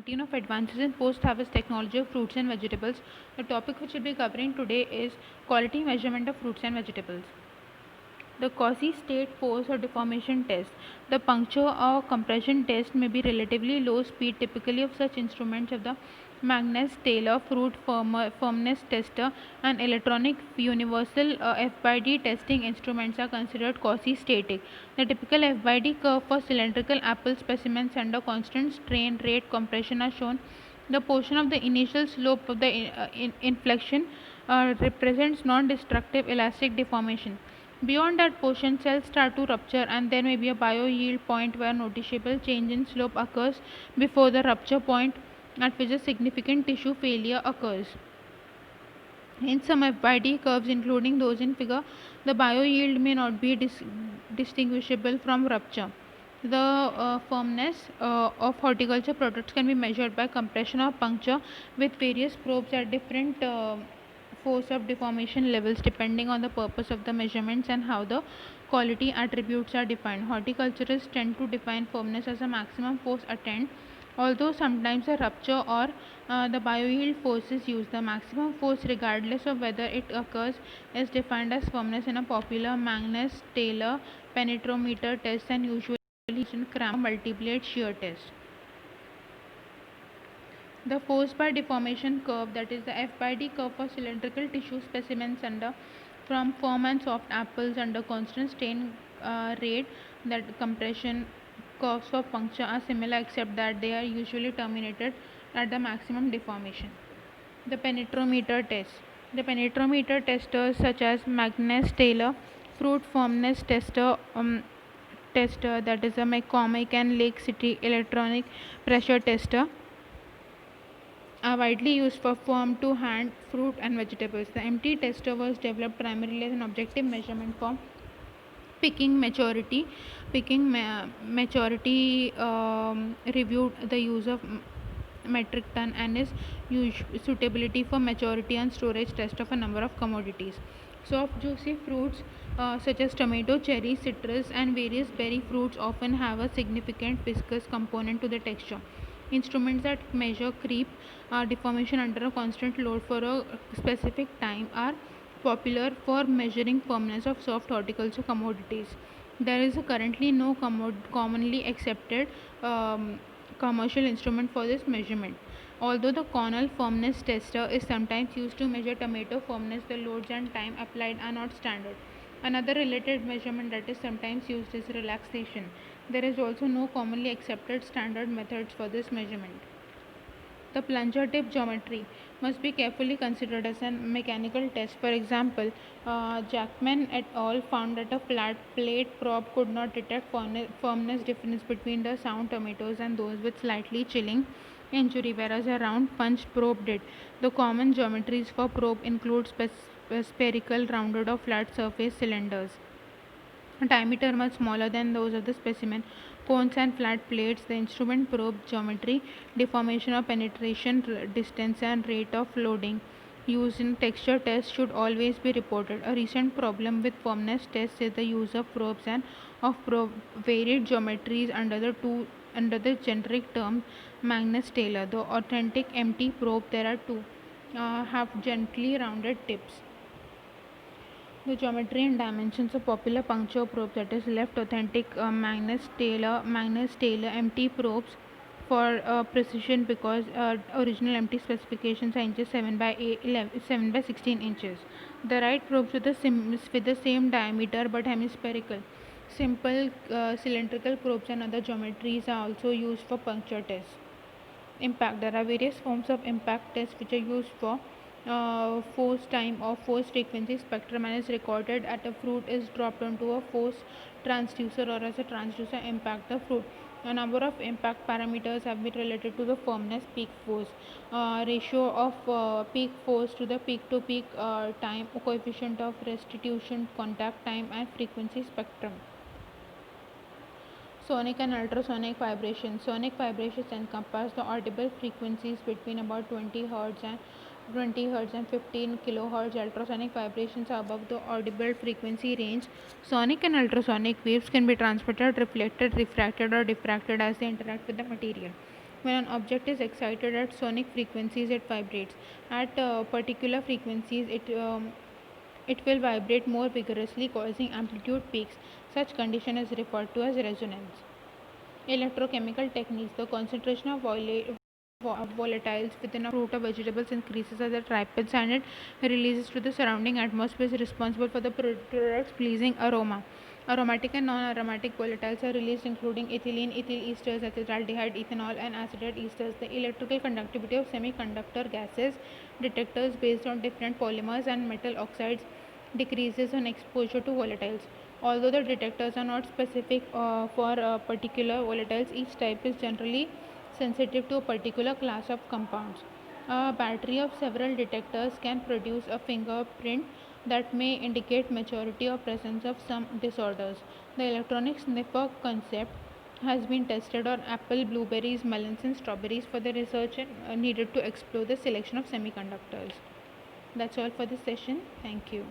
19 of Advances in Post-Harvest Technology of Fruits and Vegetables. The topic which we'll be covering today is quality measurement of fruits and vegetables. The quasi-state force or deformation test. The puncture or compression test may be relatively low speed. Typically of such instruments of the Magnus-Taylor fruit firmness tester and electronic universal F/D testing instruments are considered quasi-static. The typical F/D curve for cylindrical apple specimens under constant strain rate compression are shown. The portion of the initial slope of the inflection represents non-destructive elastic deformation. Beyond that portion, cells start to rupture and there may be a bio-yield point where noticeable change in slope occurs before the rupture point at which a significant tissue failure occurs. In some F/D curves, including those in figure, the bio-yield may not be distinguishable from rupture. The firmness of horticulture products can be measured by compression or puncture with various probes at different force of deformation levels depending on the purpose of the measurements and how the quality attributes are defined. Horticulturists tend to define firmness as a maximum force attained, although sometimes a rupture or the bio-yield force is used. The maximum force, regardless of whether it occurs, is defined as firmness in a popular Magnus-Taylor penetrometer test and usually used in Kramer multi-blade shear test. The force by deformation curve, that is the F/D curve for cylindrical tissue specimens from firm and soft apples under constant strain rate, that compression curves for puncture are similar except that they are usually terminated at the maximum deformation. The penetrometer test. The penetrometer testers such as Magnus-Taylor fruit firmness tester, that is a McCormick and Lake City electronic pressure tester, are widely used for farm-to-hand fruit and vegetables. The MT tester was developed primarily as an objective measurement for picking maturity. Reviewed the use of metric ton and is suitability for maturity and storage test of a number of commodities. Soft juicy fruits such as tomato, cherry, citrus and various berry fruits often have a significant viscous component to the texture. Instruments that measure creep deformation under a constant load for a specific time are popular for measuring firmness of soft horticulture commodities. There is currently no commonly accepted commercial instrument for this measurement. Although the Cornell firmness tester is sometimes used to measure tomato firmness, the loads and time applied are not standard. Another related measurement that is sometimes used is relaxation. There is also no commonly accepted standard methods for this measurement. The plunger tip geometry must be carefully considered as a mechanical test. For example, Jackman et al. Found that a flat plate probe could not detect firmness difference between the sound tomatoes and those with slightly chilling injury, whereas a round punch probe did. The common geometries for probe include spherical, rounded or flat surface cylinders, diameter much smaller than those of the specimen, cones and flat plates. The instrument probe geometry, deformation or penetration distance and rate of loading used in texture tests should always be reported. A recent problem with firmness tests is the use of probes and of varied geometries under the generic term Magnus-Taylor. The authentic MT probe, there are two, have gently rounded tips. The geometry and dimensions of popular puncture probes, that is left authentic Magnus-Taylor MT probes for precision, because original MT specifications are inches 7 by 16 inches. The right probes with the same diameter but hemispherical. Simple cylindrical probes and other geometries are also used for puncture tests. Impact. There are various forms of impact tests which are used for force time or force frequency spectrum and is recorded at a fruit is dropped onto a force transducer or as a transducer impact the fruit. A number of impact parameters have been related to the firmness, peak force, ratio of peak force to the peak to peak time, coefficient of restitution, contact time and frequency spectrum. Sonic and ultrasonic vibrations. Sonic vibrations encompass the audible frequencies between about 20 Hz and 15 kHz. Ultrasonic vibrations are above the audible frequency range. Sonic and ultrasonic waves can be transmitted, reflected, refracted or diffracted as they interact with the material. When an object is excited at sonic frequencies, it vibrates. At particular frequencies, it will vibrate more vigorously, causing amplitude peaks. Such condition is referred to as resonance. Electrochemical techniques. The concentration of volatiles within a fruit or vegetables increases as it ripens and it releases to the surrounding atmosphere, is responsible for the product's pleasing aroma. Aromatic and non-aromatic volatiles are released, including ethylene, ethyl esters, acetaldehyde, ethanol, and acetate esters. The electrical conductivity of semiconductor gases detectors based on different polymers and metal oxides decreases on exposure to volatiles. Although the detectors are not specific for particular volatiles, each type is generally sensitive to a particular class of compounds. A battery of several detectors can produce a fingerprint that may indicate maturity or presence of some disorders. The electronic sniffer concept has been tested on apple, blueberries, melons, and strawberries for the research needed to explore the selection of semiconductors. That's all for this session. Thank you.